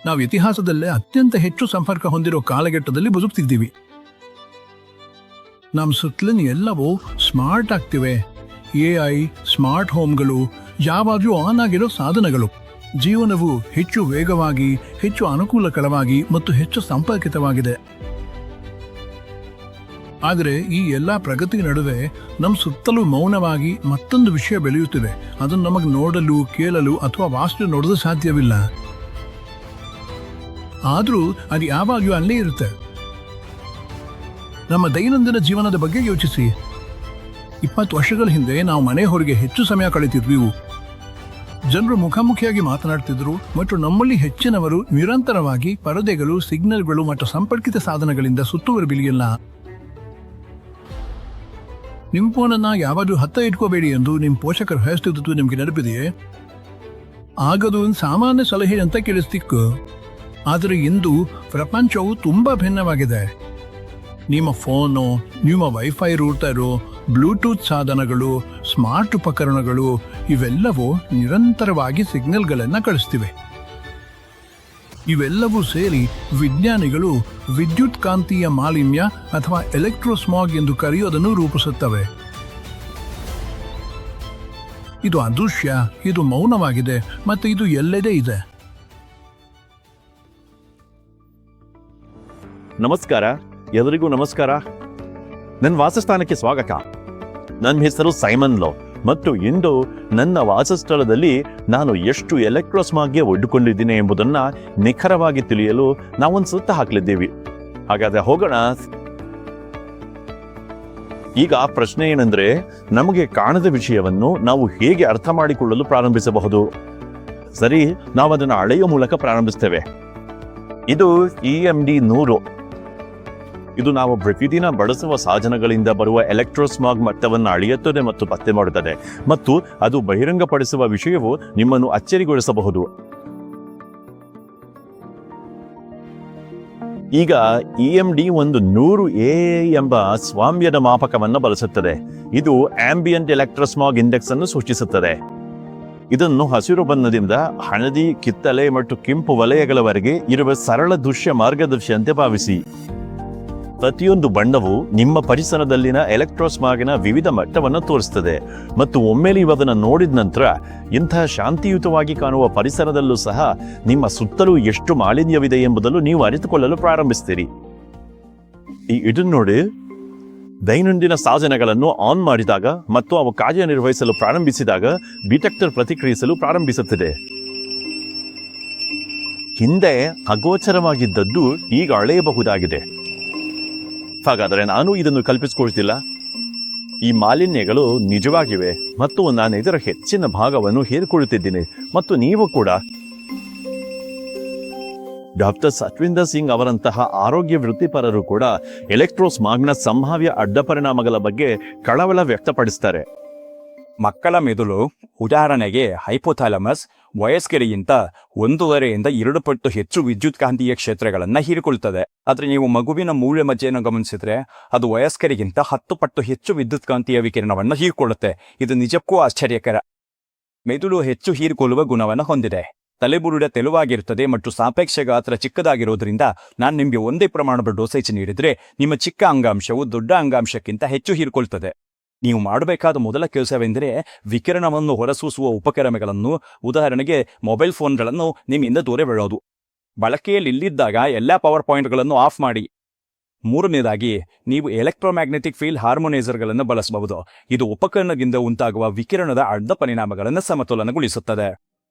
ನಾವು ಇತಿಹಾಸದಲ್ಲೇ ಅತ್ಯಂತ ಹೆಚ್ಚು ಸಂಪರ್ಕ ಹೊಂದಿರೋ ಕಾಲಘಟ್ಟದಲ್ಲಿ ಬದುಕ್ತಿದ್ದೀವಿ. ನಮ್ಮ ಸುತ್ತಲಿನ ಎಲ್ಲವೂ ಸ್ಮಾರ್ಟ್ ಆಗ್ತಿವೆ. AI, ಸ್ಮಾರ್ಟ್ ಹೋಮ್ಗಳು, ಯಾವಾಗಲೂ ಆನ್ ಆಗಿರೋ ಸಾಧನಗಳು. ಜೀವನವು ಹೆಚ್ಚು ವೇಗವಾಗಿ, ಹೆಚ್ಚು ಅನುಕೂಲಕರವಾಗಿ ಮತ್ತು ಹೆಚ್ಚು ಸಂಪರ್ಕಿತವಾಗಿದೆ. ಆದರೆ ಈ ಎಲ್ಲ ಪ್ರಗತಿ ನಡುವೆ ನಮ್ಮ ಸುತ್ತಲೂ ಮೌನವಾಗಿ ಮತ್ತೊಂದು ವಿಷಯ ಬೆಳೆಯುತ್ತಿದೆ. ಅದನ್ನು ನಮಗೆ ನೋಡಲು, ಕೇಳಲು ಅಥವಾ ವಾಸ್ತು ನೋಡಲು ಸಾಧ್ಯವಿಲ್ಲ. ಆದರೂ ಅದು ಯಾವಾಗಲೂ ಅಲ್ಲೇ ಇರುತ್ತೆ. ನಮ್ಮ ದೈನಂದಿನ ಜೀವನದ ಬಗ್ಗೆ ಯೋಚಿಸಿ. 20 ವರ್ಷಗಳ ಹಿಂದೆ ನಾವು ಮನೆ ಹೊರಗೆ ಹೆಚ್ಚು ಸಮಯ ಕಳೀತಿದ್ವಿ. ಜನರು ಮುಖಾಮುಖಿಯಾಗಿ ಮಾತನಾಡ್ತಿದ್ರು ಮತ್ತು ನಮ್ಮಲ್ಲಿ ಹೆಚ್ಚಿನವರು ನಿರಂತರವಾಗಿ ಪರದೆಗಳು, ಸಿಗ್ನಲ್ಗಳು ಮತ್ತು ಸಂಪರ್ಕಿತ ಸಾಧನಗಳಿಂದ ಸುತ್ತುವರಿಯಲಿಲ್ಲ. ನಿಮ್ಮ ಫೋನನ್ನ ಯಾವಾಗಲೂ ಹತ್ತ ಇಟ್ಕೋಬೇಡಿ ಎಂದು ನಿಮ್ಮ ಪೋಷಕರು ಹೇಳ್ತಿದ್ದು ನಿಮ್ಗೆ ನೆನಪಿದೆಯೇ? ಆಗದು ಒಂದು ಸಾಮಾನ್ಯ ಸಲಹೆ ಅಂತ ಕೇಳಿಸ್ತಿಕ್ಕು. ಆದರೆ ಇಂದು ಪ್ರಪಂಚವು ತುಂಬಾ ಭಿನ್ನವಾಗಿದೆ. ನಿಮ್ಮ ಫೋನು, ನಿಮ್ಮ ವೈಫೈ ರೂಟರು, ಬ್ಲೂಟೂತ್ ಸಾಧನಗಳು, ಸ್ಮಾರ್ಟ್ ಉಪಕರಣಗಳು ಇವೆಲ್ಲವೂ ನಿರಂತರವಾಗಿ ಸಿಗ್ನಲ್ಗಳನ್ನು ಕಳಿಸ್ತಿವೆ. ಇವೆಲ್ಲವೂ ಸೇರಿ ವಿಜ್ಞಾನಿಗಳು ವಿದ್ಯುತ್ ಕಾಂತೀಯ ಮಾಲಿನ್ಯ ಅಥವಾ ಎಲೆಕ್ಟ್ರೋಸ್ಮಾಗ್ ಎಂದು ಕರೆಯೋದನ್ನು ರೂಪಿಸುತ್ತವೆ. ಇದು ಅದೃಶ್ಯ, ಇದು ಮೌನವಾಗಿದೆ ಮತ್ತು ಇದು ಎಲ್ಲೆಡೆ ಇದೆ. ನಮಸ್ಕಾರ, ಎಲ್ಲರಿಗೂ ನಮಸ್ಕಾರ. ನನ್ನ ವಾಸಸ್ಥಾನಕ್ಕೆ ಸ್ವಾಗತ. ನನ್ನ ಹೆಸರು ಸೈಮನ್ ಲೋ ಮತ್ತು ಇಂದು ನನ್ನ ವಾಸಸ್ಥಳದಲ್ಲಿ ನಾನು ಎಷ್ಟು ಎಲೆಕ್ಟ್ರೋಸ್ಮಾಗ್ಗೆ ಒಡ್ಡಿಕೊಂಡಿದ್ದೀನಿ ಎಂಬುದನ್ನು ನಿಖರವಾಗಿ ತಿಳಿಯಲು ನಾವೊಂದು ಸುತ್ತ ಹಾಕಲಿದ್ದೀವಿ. ಹಾಗಾದ್ರೆ ಹೋಗೋಣ. ಈಗ ಪ್ರಶ್ನೆ ಏನಂದ್ರೆ, ನಮಗೆ ಕಾಣದ ವಿಷಯವನ್ನು ನಾವು ಹೇಗೆ ಅರ್ಥ ಮಾಡಿಕೊಳ್ಳಲು ಪ್ರಾರಂಭಿಸಬಹುದು? ಸರಿ, ನಾವು ಅದನ್ನು ಅಳೆಯುವ ಮೂಲಕ ಪ್ರಾರಂಭಿಸ್ತೇವೆ. ಇದು EMD 100. ಇದು ನಾವು ಪ್ರತಿದಿನ ಬಳಸುವ ಸಾಧನಗಳಿಂದ ಬರುವ ಎಲೆಕ್ಟ್ರೋಸ್ಮಾಗ್ ಮಟ್ಟವನ್ನು ಅಳೆಯುತ್ತದೆ ಮತ್ತು ಪತ್ತೆ ಮಾಡುತ್ತದೆ, ಮತ್ತು ಅದು ಬಹಿರಂಗಪಡಿಸುವ ವಿಷಯವು ನಿಮ್ಮನ್ನು ಅಚ್ಚರಿಗೊಳಿಸಬಹುದು. ಈಗ EMD ಒಂದು 100 AAI ಎಂಬ ಸ್ವಾಮ್ಯದ ಮಾಪಕವನ್ನು ಬಳಸುತ್ತದೆ. ಇದು ಆಂಬಿಯಂಟ್ ಎಲೆಕ್ಟ್ರೋಸ್ಮಾಗ್ ಇಂಡೆಕ್ಸ್ ಅನ್ನು ಸೂಚಿಸುತ್ತದೆ. ಇದನ್ನು ಹಸಿರು ಬಣ್ಣದಿಂದ ಹಳದಿ, ಕಿತ್ತಳೆ ಮತ್ತು ಕೆಂಪು ವಲಯಗಳವರೆಗೆ ಇರುವ ಸರಳ ದೃಶ್ಯ ಮಾರ್ಗದರ್ಶಿಯಂತೆ ಭಾವಿಸಿ. ಪ್ರತಿಯೊಂದು ಬಣ್ಣವು ನಿಮ್ಮ ಪರಿಸರದಲ್ಲಿನ ಎಲೆಕ್ಟ್ರೋಸ್ಮಾಗಿನ ವಿವಿಧ ಮಟ್ಟವನ್ನು ತೋರಿಸುತ್ತದೆ, ಮತ್ತು ಒಮ್ಮೆ ನೀವು ಅದನ್ನು ನೋಡಿದ ನಂತರ ಇಂತಹ ಶಾಂತಿಯುತವಾಗಿ ಕಾಣುವ ಪರಿಸರದಲ್ಲೂ ಸಹ ನಿಮ್ಮ ಸುತ್ತಲೂ ಎಷ್ಟು ಮಾಲಿನ್ಯವಿದೆ ಎಂಬುದನ್ನು ನೀವು ಅರಿತುಕೊಳ್ಳಲು ಪ್ರಾರಂಭಿಸ್ತೀರಿ. ಇದನ್ನು ನೋಡಿ, ದೈನಂದಿನ ಸಾಧನಗಳನ್ನು ಆನ್ ಮಾಡಿದಾಗ ಮತ್ತು ಅವು ಕಾರ್ಯನಿರ್ವಹಿಸಲು ಪ್ರಾರಂಭಿಸಿದಾಗ ಡಿಟೆಕ್ಟರ್ ಪ್ರತಿಕ್ರಿಯಿಸಲು ಪ್ರಾರಂಭಿಸುತ್ತದೆ. ಹಿಂದೆ ಅಗೋಚರವಾಗಿದ್ದದ್ದು ಈಗ ಅಳೆಯಬಹುದಾಗಿದೆ. ಹಾಗಾದರೆ ನಾನು ಇದನ್ನು ಕಲ್ಪಿಸಿಕೊಳ್ತಿಲ್ಲ. ಈ ಮಾಲಿನ್ಯಗಳು ನಿಜವಾಗಿವೆ ಮತ್ತು ನಾನು ಇದರ ಹೆಚ್ಚಿನ ಭಾಗವನ್ನು ಹೇರಿಕೊಳ್ಳುತ್ತಿದ್ದೀನಿ, ಮತ್ತು ನೀವು ಕೂಡ. ಡಾಕ್ಟರ್ ಸತ್ವಿಂದರ್ ಸಿಂಗ್ ಅವರಂತಹ ಆರೋಗ್ಯ ವೃತ್ತಿಪರರು ಕೂಡ ಎಲೆಕ್ಟ್ರೋಸ್ಮಾಗ್ನ ಸಂಭಾವ್ಯ ಅಡ್ಡ ಪರಿಣಾಮಗಳ ಬಗ್ಗೆ ಕಳವಳ ವ್ಯಕ್ತಪಡಿಸ್ತಾರೆ. ಮಕ್ಕಳ ಮೆದುಳು, ಉದಾಹರಣೆಗೆ ಹೈಪೋಥಾಲಮಸ್, ವಯಸ್ಕರಿಗಿಂತ 1.5 ರಿಂದ 2 ಪಟ್ಟು ಹೆಚ್ಚು ವಿದ್ಯುತ್ ಕಾಂತೀಯ ಕ್ಷೇತ್ರಗಳನ್ನು ಹೀರಿಕೊಳ್ಳುತ್ತದೆ. ಆದರೆ ನೀವು ಮಗುವಿನ ಮೂಳೆ ಮಜ್ಜೆಯನ್ನು ಗಮನಿಸಿದ್ರೆ ಅದು ವಯಸ್ಕರಿಗಿಂತ 10 ಪಟ್ಟು ಹೆಚ್ಚು ವಿದ್ಯುತ್ ಕಾಂತೀಯ ವಿಕಿರಣವನ್ನು ಹೀರಿಕೊಳ್ಳುತ್ತೆ. ಇದು ನಿಜಕ್ಕೂ ಆಶ್ಚರ್ಯಕರ. ಮೆದುಳು ಹೆಚ್ಚು ಹೀರಿಕೊಳ್ಳುವ ಗುಣವನ್ನು ಹೊಂದಿದೆ. ತಲೆಬುರುಡೆ ತೆಳುವಾಗಿರುತ್ತದೆ ಮತ್ತು ಸಾಪೇಕ್ಷ ಗಾತ್ರ ಚಿಕ್ಕದಾಗಿರೋದ್ರಿಂದ ನಾನು ನಿಮಗೆ ಒಂದೇ ಪ್ರಮಾಣದ ಡೋಸೇಜ್ ನೀಡಿದ್ರೆ ನಿಮ್ಮ ಚಿಕ್ಕ ಅಂಗಾಂಶವು ದೊಡ್ಡ ಅಂಗಾಂಶಕ್ಕಿಂತ ಹೆಚ್ಚು ಹೀರಿಕೊಳ್ತದೆ. ನೀವು ಮಾಡಬೇಕಾದ ಮೊದಲ ಕೆಲಸವೆಂದರೆ ವಿಕಿರಣವನ್ನು ಹೊರಸೂಸುವ ಉಪಕರಣಗಳನ್ನು, ಉದಾಹರಣೆಗೆ ಮೊಬೈಲ್ ಫೋನ್ಗಳನ್ನು ನಿಮ್ಮಿಂದ ದೂರವಿಡೋದು. ಬಳಕೆಯಲ್ಲಿದ್ದಾಗ ಎಲ್ಲ ಪವರ್ ಪಾಯಿಂಟ್ಗಳನ್ನು ಆಫ್ ಮಾಡಿ. ಮೂರನೇದಾಗಿ, ನೀವು ಎಲೆಕ್ಟ್ರೋಮ್ಯಾಗ್ನೆಟಿಕ್ ಫೀಲ್ಡ್ ಹಾರ್ಮೋನೈಸರ್ಗಳನ್ನು ಬಳಸಬಹುದು. ಇದು ಉಪಕರಣದಿಂದ ಉಂಟಾಗುವ ವಿಕಿರಣದ ಅಡ್ಡ ಪರಿಣಾಮಗಳನ್ನು ಸಮತೋಲನಗೊಳಿಸುತ್ತದೆ.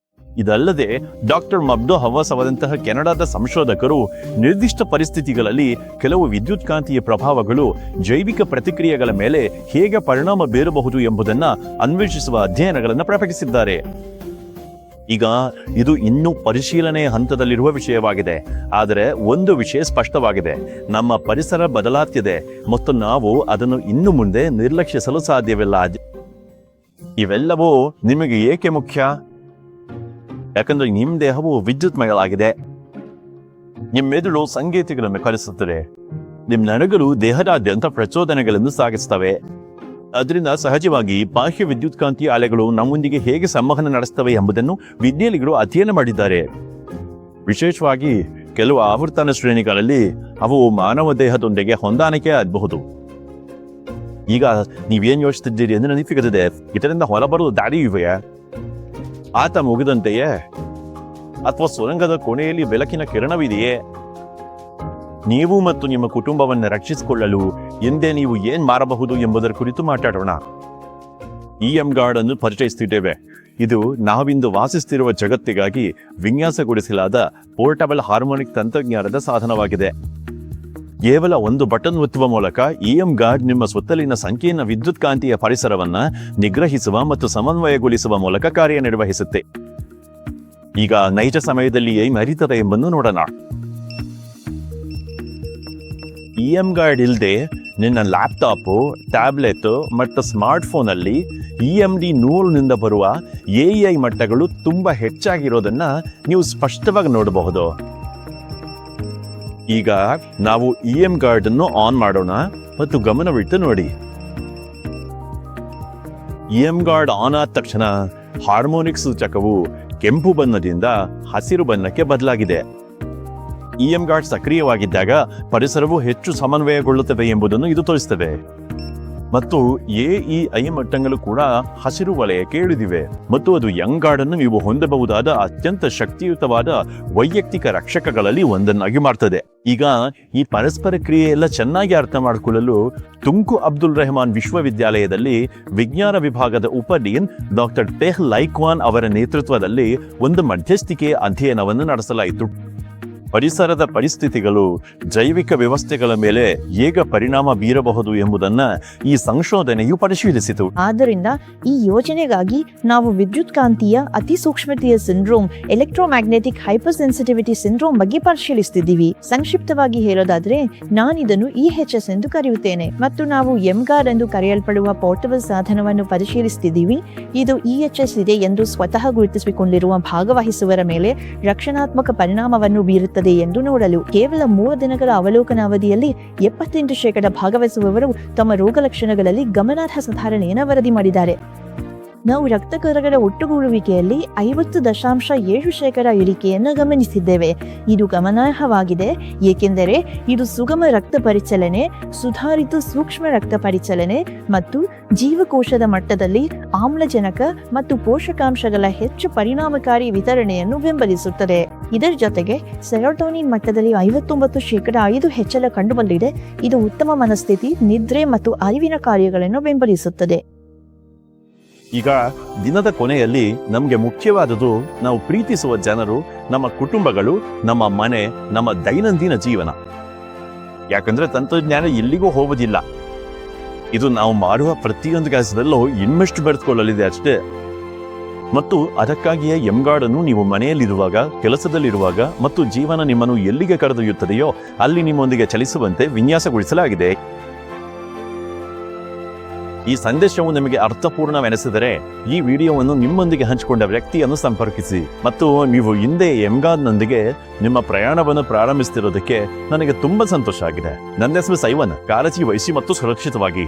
ಇದಲ್ಲದೆ ಡಾಕ್ಟರ್ ಮಬ್ದೋ ಹವಾಸ್ ಅವರಂತಹ ಕೆನಡಾದ ಸಂಶೋಧಕರು ನಿರ್ದಿಷ್ಟ ಪರಿಸ್ಥಿತಿಗಳಲ್ಲಿ ಕೆಲವು ವಿದ್ಯುತ್ ಕಾಂತೀಯ ಪ್ರಭಾವಗಳು ಜೈವಿಕ ಪ್ರತಿಕ್ರಿಯೆಗಳ ಮೇಲೆ ಹೇಗೆ ಪರಿಣಾಮ ಬೀರಬಹುದು ಎಂಬುದನ್ನು ಅನ್ವೇಷಿಸುವ ಅಧ್ಯಯನಗಳನ್ನು ಪ್ರಕಟಿಸಿದ್ದಾರೆ. ಈಗ ಇದು ಇನ್ನೂ ಪರಿಶೀಲನೆಯ ಹಂತದಲ್ಲಿರುವ ವಿಷಯವಾಗಿದೆ, ಆದರೆ ಒಂದು ವಿಷಯ ಸ್ಪಷ್ಟವಾಗಿದೆ: ನಮ್ಮ ಪರಿಸರ ಬದಲಾಗ್ತಿದೆ ಮತ್ತು ನಾವು ಅದನ್ನು ಇನ್ನು ಮುಂದೆ ನಿರ್ಲಕ್ಷಿಸಲು ಸಾಧ್ಯವಿಲ್ಲ. ಇವೆಲ್ಲವೂ ನಿಮಗೆ ಏಕೆ ಮುಖ್ಯ? ಯಾಕಂದ್ರೆ ನಿಮ್ಮ ದೇಹವು ವಿದ್ಯುತ್ಮಯವಾಗಿದೆ. ನಿಮ್ಮ ಮೆದುಳು ಸಂಕೇತಗಳನ್ನು ಕಳಿಸುತ್ತದೆ. ನಿಮ್ಮ ನರಗಳು ದೇಹದಾದ್ಯಂತ ಪ್ರಚೋದನೆಗಳನ್ನು ಸಾಗಿಸ್ತವೆ. ಅದರಿಂದ ಸಹಜವಾಗಿ ಬಾಹ್ಯ ವಿದ್ಯುತ್ ಕಾಂತೀಯ ಅಲೆಗಳು ನಮ್ಮೊಂದಿಗೆ ಹೇಗೆ ಸಂವಹನ ನಡೆಸ್ತವೆ ಎಂಬುದನ್ನು ವಿಜ್ಞಾನಿಗಳು ಅಧ್ಯಯನ ಮಾಡಿದ್ದಾರೆ. ವಿಶೇಷವಾಗಿ ಕೆಲವು ಆವರ್ತನ ಶ್ರೇಣಿಗಳಲ್ಲಿ ಅವು ಮಾನವ ದೇಹದೊಂದಿಗೆ ಹೊಂದಾಣಿಕೆ ಆಗಬಹುದು. ಈಗ ನೀವೇನ್ ಯೋಚಿಸ್ತಿದ್ದೀರಿ ಅಂದ್ರೆ ನನಗೆ ಸಿಗುತ್ತದೆ, ಇದರಿಂದ ಹೊರಬರುವ ದಾರಿ ಇವೆಯೇ? ಆತ ಮುಗಿದಂತೆಯೇ ಅಥವಾ ಸುರಂಗದ ಕೊನೆಯಲ್ಲಿ ಬೆಳಕಿನ ಕಿರಣವಿದೆಯೇ? ನೀವು ಮತ್ತು ನಿಮ್ಮ ಕುಟುಂಬವನ್ನು ರಕ್ಷಿಸಿಕೊಳ್ಳಲು ಎಂದೇ ನೀವು ಏನ್ ಮಾಡಬಹುದು ಎಂಬುದರ ಕುರಿತು ಮಾತಾಡೋಣ. EM ಗಾರ್ಡ್ ಅನ್ನು ಪರಿಚಯಿಸುತ್ತಿದ್ದೇವೆ. ಇದು ನಾವಿಂದು ವಾಸಿಸುತ್ತಿರುವ ಜಗತ್ತಿಗಾಗಿ ವಿನ್ಯಾಸಗೊಳಿಸಲಾದ ಪೋರ್ಟಬಲ್ ಹಾರ್ಮೋನಿಕ್ ತಂತ್ರಜ್ಞಾನದ ಸಾಧನವಾಗಿದೆ. ಕೇವಲ ಒಂದು ಬಟನ್ ಒತ್ತುವ ಮೂಲಕ EM ಗಾರ್ಡ್ ನಿಮ್ಮ ಸುತ್ತಲಿನ ಸಂಕೀರ್ಣ ವಿದ್ಯುತ್ ಕಾಂತೀಯ ಪರಿಸರವನ್ನ ನಿಗ್ರಹಿಸುವ ಮತ್ತು ಸಮನ್ವಯಗೊಳಿಸುವ ಮೂಲಕ ಕಾರ್ಯನಿರ್ವಹಿಸುತ್ತೆ. ಈಗ ನೈಜ ಸಮಯದಲ್ಲಿ ಏನು ನಡೀತದೆ ಎಂಬುದನ್ನು ನೋಡೋಣ. EM ಗಾರ್ಡ್ ಇಲ್ಲದೆ ನಿನ್ನ ಲ್ಯಾಪ್ಟಾಪು, ಟ್ಯಾಬ್ಲೆಟ್ ಮತ್ತು ಸ್ಮಾರ್ಟ್ಫೋನ್ ಅಲ್ಲಿ EMD ನೂಲಿನಿಂದ ಬರುವ AI ಮಟ್ಟಗಳು ತುಂಬಾ ಹೆಚ್ಚಾಗಿರೋದನ್ನ ನೀವು ಸ್ಪಷ್ಟವಾಗಿ ನೋಡಬಹುದು. ಈಗ ನಾವು EM ಗಾರ್ಡ್ ಅನ್ನು ಆನ್ ಮಾಡೋಣ ಮತ್ತು ಗಮನವಿಟ್ಟು ನೋಡಿ. EM ಗಾರ್ಡ್ ಆನ್ ಆದ ತಕ್ಷಣ ಹಾರ್ಮೋನಿಕ್ ಸೂಚಕವು ಕೆಂಪು ಬಣ್ಣದಿಂದ ಹಸಿರು ಬಣ್ಣಕ್ಕೆ ಬದಲಾಗಿದೆ. EM ಗಾರ್ಡ್ ಸಕ್ರಿಯವಾಗಿದ್ದಾಗ ಪರಿಸರವು ಹೆಚ್ಚು ಸಮನ್ವಯಗೊಳ್ಳುತ್ತದೆ ಎಂಬುದನ್ನು ಇದು ತೋರಿಸುತ್ತದೆ. ಮತ್ತು AEI ಮಟ್ಟಗಳು ಕೂಡ ಹಸಿರು ವಲಯಕ್ಕೆ ಇಳಿದಿವೆ ಮತ್ತು ಅದು ಯಂಗ್ ಗಾರ್ಡ್ ಅನ್ನು ನೀವು ಹೊಂದಬಹುದಾದ ಅತ್ಯಂತ ಶಕ್ತಿಯುತವಾದ ವೈಯಕ್ತಿಕ ರಕ್ಷಕಗಳಲ್ಲಿ ಒಂದನ್ನಾಗಿ ಮಾಡ್ತದೆ. ಈಗ ಈ ಪರಸ್ಪರ ಕ್ರಿಯೆ ಎಲ್ಲ ಚೆನ್ನಾಗಿ ಅರ್ಥ ಮಾಡಿಕೊಳ್ಳಲು ತುಂಕು ಅಬ್ದುಲ್ ರೆಹಮಾನ್ ವಿಶ್ವವಿದ್ಯಾಲಯದಲ್ಲಿ ವಿಜ್ಞಾನ ವಿಭಾಗದ ಉಪಡೀನ್ ಡಾಕ್ಟರ್ ಟೆಹ್ ಲೈಕ್ವಾನ್ ಅವರ ನೇತೃತ್ವದಲ್ಲಿ ಒಂದು ಮಧ್ಯಸ್ಥಿಕೆ ಅಧ್ಯಯನವನ್ನು ನಡೆಸಲಾಯಿತು. ಪರಿಸರದ ಪರಿಸ್ಥಿತಿಗಳು ಜೈವಿಕ ವ್ಯವಸ್ಥೆಗಳ ಮೇಲೆ ಹೇಗೆ ಪರಿಣಾಮ ಬೀರಬಹುದು ಎಂಬುದನ್ನ ಈ ಸಂಶೋಧನೆಯು ಪರಿಶೀಲಿಸಿತು. ಆದ್ದರಿಂದ ಈ ಯೋಜನೆಗಾಗಿ ನಾವು ವಿದ್ಯುತ್ ಕಾಂತೀಯ ಅತಿ ಸೂಕ್ಷ್ಮತೆಯ syndrome, electromagnetic hyper sensitivity syndrome ಬಗ್ಗೆ ಪರಿಶೀಲಿಸುತ್ತಿದ್ದೀವಿ. ಸಂಕ್ಷಿಪ್ತವಾಗಿ ಹೇಳೋದಾದ್ರೆ ನಾನಿದನ್ನು EHS ಎಂದು ಕರೆಯುತ್ತೇನೆ ಮತ್ತು ನಾವು EMGARD ಎಂದು ಕರೆಯಲ್ಪಡುವ ಪೋರ್ಟಬಲ್ ಸಾಧನವನ್ನು ಪರಿಶೀಲಿಸುತ್ತಿದ್ದೀವಿ. ಇದು EHS ಇದೆ ಎಂದು ಸ್ವತಃ ಗುರುತಿಸಿಕೊಂಡಿರುವ ಭಾಗವಹಿಸುವವರ ಮೇಲೆ ರಕ್ಷಣಾತ್ಮಕ ಪರಿಣಾಮವನ್ನು ಬೀರುತ್ತದೆ ಎಂದು ನೋಡಲು. ಕೇವಲ 3 ದಿನಗಳ ಅವಲೋಕನ ಅವಧಿಯಲ್ಲಿ 78% ಭಾಗವಹಿಸುವವರು ತಮ್ಮ ರೋಗ ಲಕ್ಷಣಗಳಲ್ಲಿ ಗಮನಾರ್ಹ ಸುಧಾರಣೆಯನ್ನು ವರದಿ ಮಾಡಿದ್ದಾರೆ. ನಾವು ರಕ್ತಕಣಗಳ ಒಟ್ಟುಗೂಡುವಿಕೆಯಲ್ಲಿ 50.7% ಇಳಿಕೆಯನ್ನು ಗಮನಿಸಿದ್ದೇವೆ. ಇದು ಗಮನಾರ್ಹವಾಗಿದೆ ಏಕೆಂದರೆ ಇದು ಸುಗಮ ರಕ್ತ ಪರಿಚಲನೆ, ಸುಧಾರಿತ ಸೂಕ್ಷ್ಮ ರಕ್ತ ಪರಿಚಲನೆ ಮತ್ತು ಜೀವಕೋಶದ ಮಟ್ಟದಲ್ಲಿ ಆಮ್ಲಜನಕ ಮತ್ತು ಪೋಷಕಾಂಶಗಳ ಹೆಚ್ಚು ಪರಿಣಾಮಕಾರಿ ವಿತರಣೆಯನ್ನು ಬೆಂಬಲಿಸುತ್ತದೆ. ಇದರ ಜೊತೆಗೆ ಸೆರೋಟೋನಿನ್ ಮಟ್ಟದಲ್ಲಿ 59% ಹೆಚ್ಚಳ ಕಂಡುಬಂದಿದೆ. ಇದು ಉತ್ತಮ ಮನಸ್ಥಿತಿ, ನಿದ್ರೆ ಮತ್ತು ಅರಿವಿನ ಕಾರ್ಯಗಳನ್ನು ಬೆಂಬಲಿಸುತ್ತದೆ. ಈಗ ದಿನದ ಕೊನೆಯಲ್ಲಿ ನಮಗೆ ಮುಖ್ಯವಾದುದು ನಾವು ಪ್ರೀತಿಸುವ ಜನರು, ನಮ್ಮ ಕುಟುಂಬಗಳು, ನಮ್ಮ ಮನೆ, ನಮ್ಮ ದೈನಂದಿನ ಜೀವನ. ಯಾಕಂದ್ರೆ ತಂತ್ರಜ್ಞಾನ ಎಲ್ಲಿಗೂ ಹೋಗುವುದಿಲ್ಲ. ಇದು ನಾವು ಮಾಡುವ ಪ್ರತಿಯೊಂದು ಕೆಲಸದಲ್ಲೂ ಇನ್ನಷ್ಟು ಬೆಳೆದುಕೊಳ್ಳಲಿದೆ ಅಷ್ಟೇ. ಮತ್ತು ಅದಕ್ಕಾಗಿಯೇ EMGARD ಅನ್ನು ನೀವು ಮನೆಯಲ್ಲಿರುವಾಗ, ಕೆಲಸದಲ್ಲಿರುವಾಗ ಮತ್ತು ಜೀವನ ನಿಮ್ಮನ್ನು ಎಲ್ಲಿಗೆ ಕರೆದೊಯ್ಯುತ್ತದೆಯೋ ಅಲ್ಲಿ ನಿಮ್ಮೊಂದಿಗೆ ಚಲಿಸುವಂತೆ ವಿನ್ಯಾಸಗೊಳಿಸಲಾಗಿದೆ. ಈ ಸಂದೇಶವು ನಿಮಗೆ ಅರ್ಥಪೂರ್ಣವೆನಿಸಿದರೆ ಈ ವಿಡಿಯೋವನ್ನು ನಿಮ್ಮೊಂದಿಗೆ ಹಂಚಿಕೊಂಡ ವ್ಯಕ್ತಿಯನ್ನು ಸಂಪರ್ಕಿಸಿ. ಮತ್ತು ನೀವು ಹಿಂದೆ EMGARD-ನೊಂದಿಗೆ ನಿಮ್ಮ ಪ್ರಯಾಣವನ್ನು ಪ್ರಾರಂಭಿಸುತ್ತಿರೋದಕ್ಕೆ ನನಗೆ ತುಂಬಾ ಸಂತೋಷ ಆಗಿದೆ. ನನ್ನ ಹೆಸರು ಸೈವನ್. ಕಾಳಜಿ ವಹಿಸಿ ಮತ್ತು ಸುರಕ್ಷಿತವಾಗಿ.